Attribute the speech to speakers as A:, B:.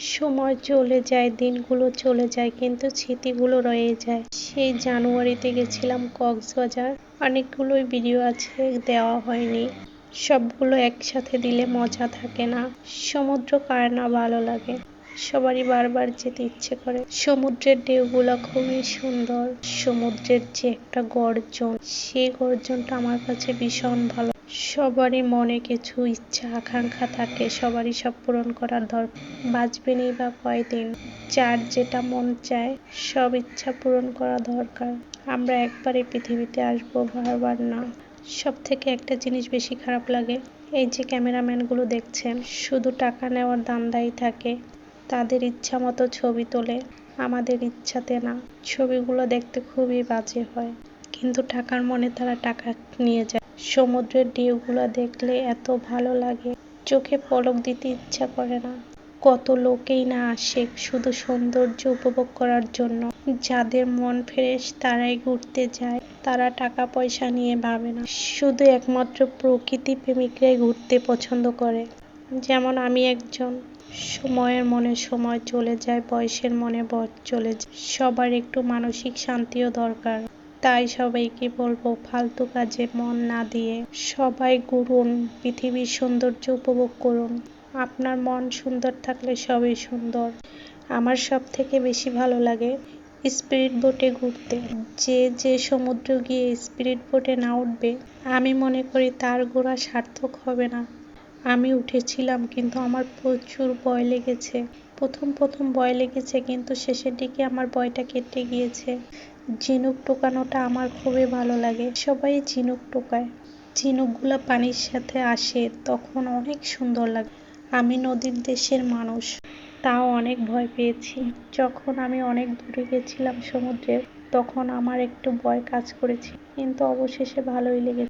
A: সময় চলে যায়, দিনগুলো চলে যায়, কিন্তু স্মৃতিগুলো রয়ে যায়। সেই জানুয়ারিতে গেছিলাম কক্সবাজার। অনেকগুলোই ভিডিও আছে, দেওয়া হয়নি। সবগুলো একসাথে দিলে মজা থাকে না। সমুদ্র কার না ভালো লাগে, সবারই বারবার যেতে ইচ্ছে করে। সমুদ্রের ঢেউগুলো খুবই সুন্দর। সমুদ্রের যে একটা গর্জন, সেই গর্জনটা আমার কাছে ভীষণ ভালো। সবারই মনে কিছু ইচ্ছা আকাঙ্ক্ষা থাকে, সবারই সব পূরণ করার দরকার। বাঁচবেনই বা কয়দিন, যার যেটা মন চায় সব ইচ্ছা পূরণ করা দরকার। আমরা একবারই পৃথিবীতে আসবো, বারবার না। সব থেকে একটা জিনিস বেশি খারাপ লাগে, এই যে ক্যামেরাম্যানগুলো দেখছেন, শুধু টাকা নেওয়ার ধান্দাই থাকে। তাদের ইচ্ছা মতো ছবি তোলে, আমাদের ইচ্ছাতে না। ছবিগুলো দেখতে খুবই বাজে হয়, কিন্তু টাকার মনে তারা টাকা নিয়ে যায়। সমুদ্রের ঢেউগুলো দেখলে এত ভালো লাগে, চোখে পলক দিতে ইচ্ছা করে না। কত লোকেই না আসে শুধু সৌন্দর্য উপভোগ করার জন্য। যাদের মন ফ্রেশ তারাই ঘুরতে যায়, তারা টাকা পয়সা নিয়ে ভাবে না। শুধু একমাত্র প্রকৃতি প্রেমিকরাই ঘুরতে পছন্দ করে, যেমন আমি একজন। সময়ের মনে সময় চলে যায়, বয়সের মনে বয়স চলে যায়। সবার একটু মানসিক শান্তিও দরকার। তাই সবাইকে বলবো, ফালতু কাজে মন না দিয়ে সবাই ঘুরুন, পৃথিবীর সৌন্দর্য উপভোগ করুন। আপনার মন সুন্দর থাকলে সবই সুন্দর। আমার সব থেকে বেশি ভালো লাগে স্পিরিট বোটে ঘুরতে। যে সমুদ্র গিয়ে স্পিরিট বোটে না উঠবে, আমি মনে করি তার ঘোরা সার্থক হবে না। আমি উঠেছিলাম, কিন্তু আমার প্রচুর ভয় লেগেছে। প্রথম ভয় লেগেছে, কিন্তু শেষের দিকে আমার ভয়টা কেটে গিয়েছে। ঝিনুক টোকানোটা আমার খুবই ভালো লাগে। সবাই ঝিনুক টোকায়, ঝিনুকগুলা পানির সাথে আসে, তখন অনেক সুন্দর লাগে। আমি নদীর দেশের মানুষ, তাও অনেক ভয় পেয়েছি। যখন আমি অনেক দূরে গেছিলাম সমুদ্রের, তখন আমার একটু ভয় কাজ করেছে, কিন্তু অবশেষে ভালোই লেগেছে।